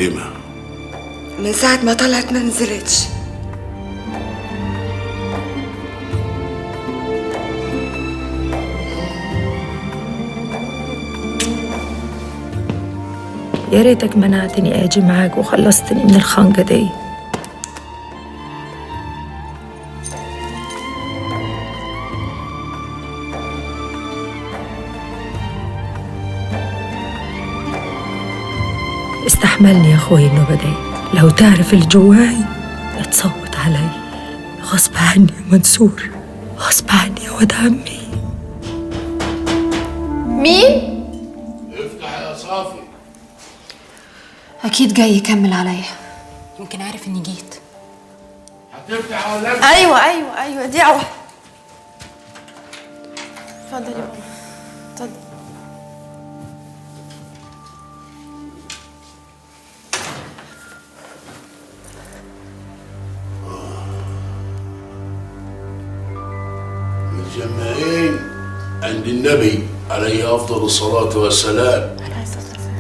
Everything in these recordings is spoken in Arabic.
إيما من ساعة ما طلعت ما نزلتش. يا ريتك منعتني اجي معاك وخلصتني من الخنقة دي. استحملني يا اخوي النوبة دي، لو تعرف الجواي تصوت علي. غصب عني يا منصور، غصب عني يا ولد عمي. مين؟ افتح يا صافي. أكيد جاي يكمل عليا، يمكن عارف إني جيت. هتفتح ولا لا؟ أيوة دعوة. اتفضل يا ماما، اتفضل. متجمعين عند النبي عليه أفضل الصلاة والسلام. عليه الصلاة والسلام.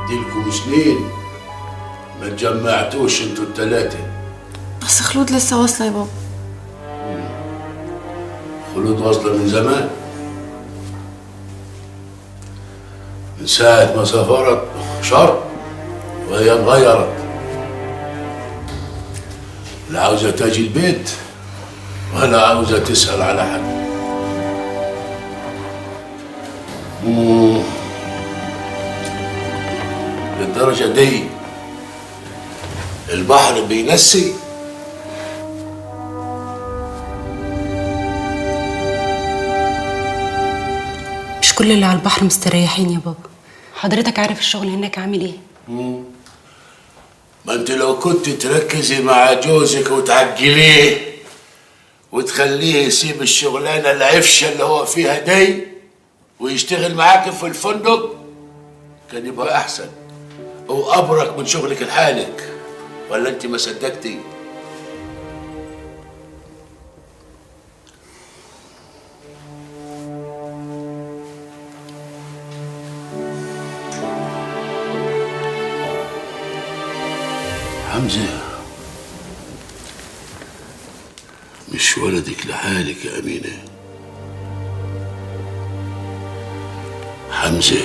اديلكم سنين ما تجمعتوش انتوا التلاتة. بس خلود لسه واصلة يا بابا. خلود واصلة من زمان، من ساعة ما سافرت شرق وهي انغيرت، لا عاوزة تاجي البيت ولا عاوزة تسأل على حد. للدرجة دي البحر بينسي. مش كل اللي على البحر مستريحين يا بابا، حضرتك عارف الشغل هناك عامل ايه؟ ما انت لو كنت تركزي مع جوزك وتعجليه وتخليه يسيب الشغلانة العفشة اللي هو فيها دي ويشتغل معاك في الفندق كان يبقى أحسن وأبرك من شغلك لحالك. ولا انت ما صدقتي؟ حمزة مش ولدك لحالك يا أمينة. حمزة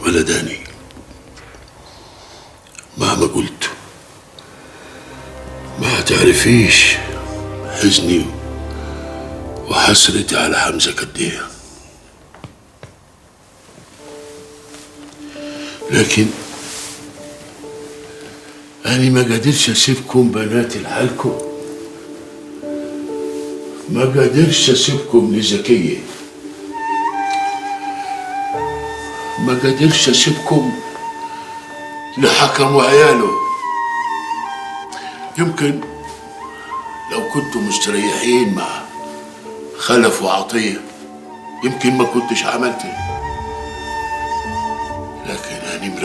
ولداني مهما قلت ما تعرفيش حزني وحسرتي على حمزة قد ايه. لكن أنا ما قادرش أسيبكم بناتي لحالكم، ما قادرش أسيبكم لزكية، ما قادرش أسيبكم لحكم وعياله. يمكن لو كنتوا مستريحين مع خلف وعطية يمكن ما كنتش عملت، لكن أنا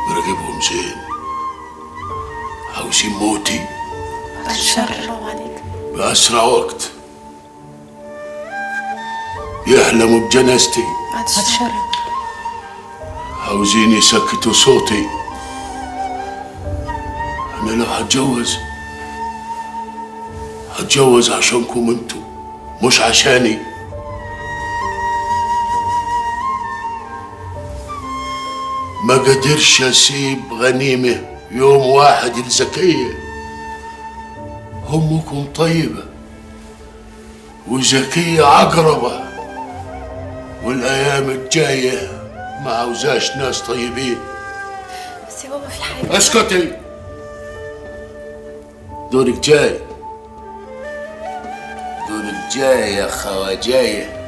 مراقبهم زين، عاوزين موتي عليك بأسرع وقت، يحلموا بجنازتي، هتشرب. عاوزين يسكتوا صوتي. أنا لو هتجوز عشانكم انتوا مش عشاني. ما قدرش أسيب غنيمة يوم واحد لزكية. أمكم طيبة وزكية عقربة، والأيام الجاية ما عاوزاش ناس طيبين. بس يا بابا في حاجة. اسكتي، دورك جاي، دورك جاي يا خواجاية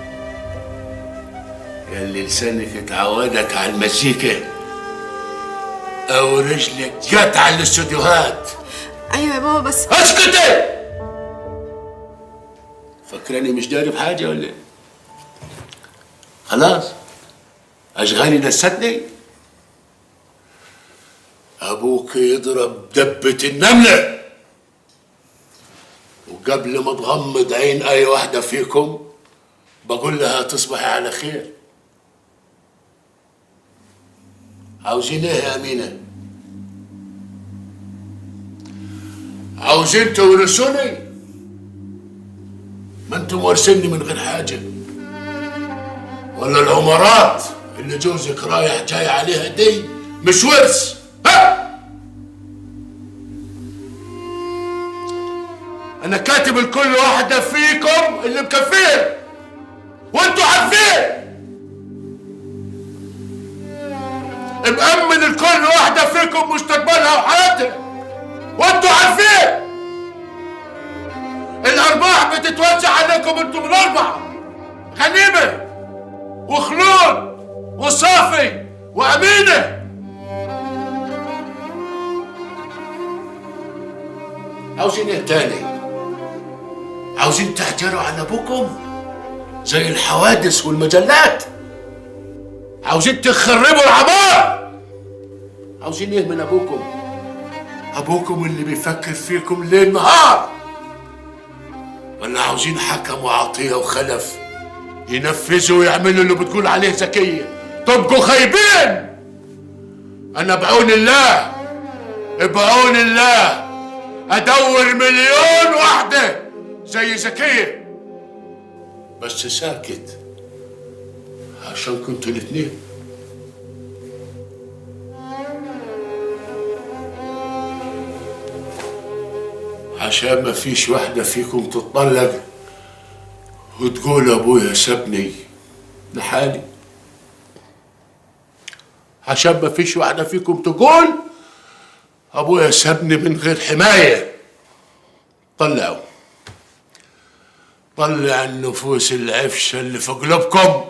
ياللي لسانك اتعودك على المزيكا او رجلك جت على الاستوديوهات. أيوة يا بابا بس اسكتي، فكراني مش داري بحاجة ولا ايه؟ خلاص اشغالي نستني. ابوك يضرب دبة النملة وقبل ما تغمض عين اي واحدة فيكم بقول لها تصبحي على خير. عاوزين ايه يا أمينة؟ عاوزين تورثوني؟ ما انتم وارثيني من غير حاجة. ولا العمارات اللي جوزك رايح جاي عليها دي مش ورث؟ ها؟ انا كاتب لكل واحدة فيكم اللي مكفيه، وانتوا عارفين. مأمن لكل واحدة فيكم مستقبلها وحياتها، وانتوا عارفين. الارباح بتتوزع عليكم انتم الاربعة، غنيمة وخلود وصافي وأمينة. عاوزين ايه تاني؟ عاوزين تحجروا على ابوكم زي الحوادث والمجلات؟ عاوزين تخربوا العمار؟ عاوزين ايه من ابوكم؟ ابوكم اللي بيفكر فيكم ليل نهار؟ ولا عاوزين حكم وعطية وخلف ينفذوا ويعملوا اللي بتقول عليه زكية؟ تبقوا خايبين. انا بعون الله، بعون الله ادور مليون واحدة زي زكية، بس ساكت عشان كنتوا الاتنين. عشان ما فيش واحدة فيكم تتطلق وتقول ابويا سابني لحالي. عشان ما فيش واحدة فيكم تقول ابويا سابني من غير حماية. طلع النفوس العفشة اللي في قلوبكم،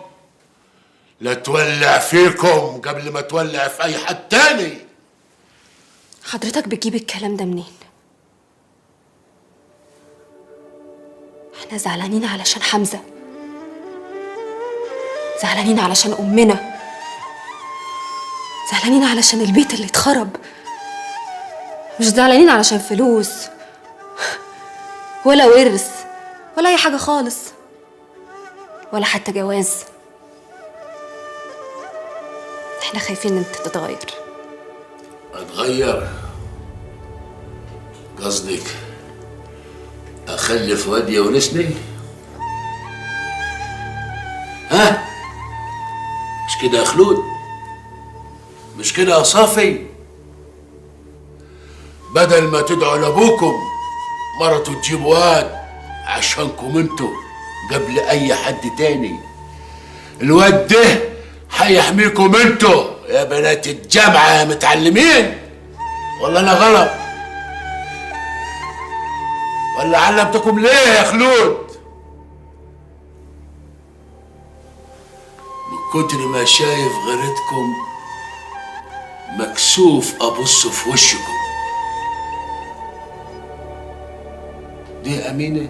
لا تولع فيكم قبل ما تولع في اي حد تاني. حضرتك بتجيب الكلام ده منين؟ احنا زعلانين علشان حمزة، زعلانين علشان أمنا، زعلانين علشان البيت اللي اتخرب، مش زعلانين علشان فلوس ولا ورث ولا أي حاجة خالص، ولا حتى جواز. احنا خايفين انت تتغير. اتغير؟ قصدك اخلف واد يونسني؟ ها؟ مش كده يا خلود؟ مش كده يا صافي؟ بدل ما تدعوا لابوكم مرته تجيب واد عشانكم انتوا قبل اي حد تاني، الواد ده هيحميكم انتوا يا بنات الجامعة يا متعلمين. ولا انا غلط؟ ولا علمتكم ليه يا خلود؟ من كتر ما شايف غيرتكم مكسوف ابص في وشكم. دي أمينة؟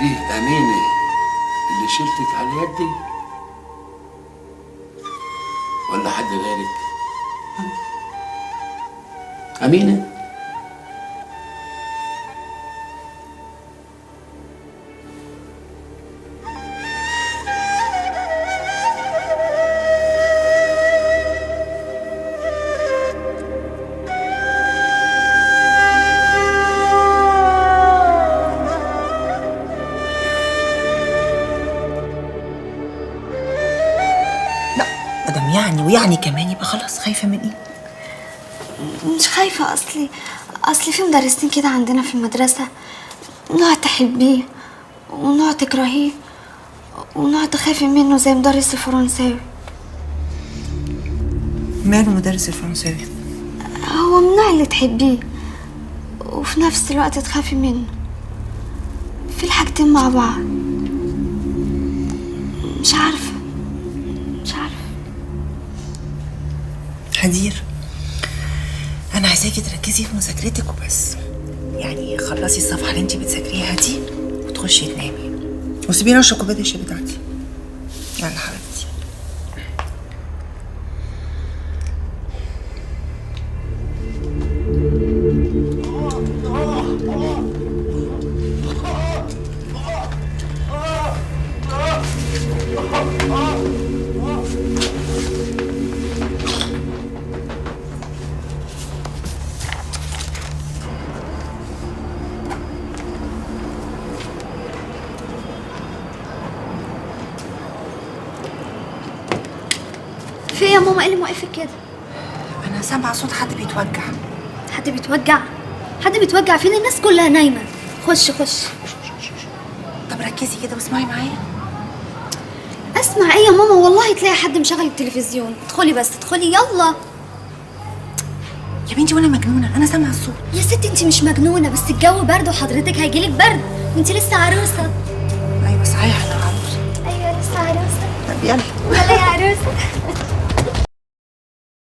دي أمينة اللي شلتك على يدي؟ ولا حد غيرك؟ أمينة؟ ويعني كمان يبقى خلاص. خايفة من ايه؟ مش خايفة، أصلي في مدرسين كده عندنا في المدرسة، نوع تحبيه ونوع تكرهيه ونوع تخافي منه زي مدرس الفرنساوي. ماله مدرس الفرنساوي؟ هو من النوع اللي تحبيه وفي نفس الوقت تخافي منه، في الحاجتين مع بعض. مش عارفة. هدير، انا عايزاكي تركزي في مذاكرتك وبس. يعني خلصي الصفحه اللي انت بتذاكريها دي وتخشي تنامي، وسيبيني اشرب كوبايه الشاي بتاعتي. يلا حبيبتي. في ايه يا ماما؟ ايه اللي موقفك كده؟ انا سامعه صوت حد بيتوجع. حد بيتوجع؟ حد بيتوجع فين؟ الناس كلها نايمه. خش خش. طب ركزي كده واسمعي معايا. اسمع ايه يا ماما؟ والله تلاقي حد مشغل التلفزيون. ادخلي بس، ادخلي يلا. يا بنتي وانا مجنونه، انا سامعه الصوت. يا ستي انت مش مجنونه، بس الجو برد وحضرتك هيجيلك برد وانت لسه عروسه. ايوه صحيح انا عروسه. ايوه لسه عروسه. طب يلا يلا يا عروسه.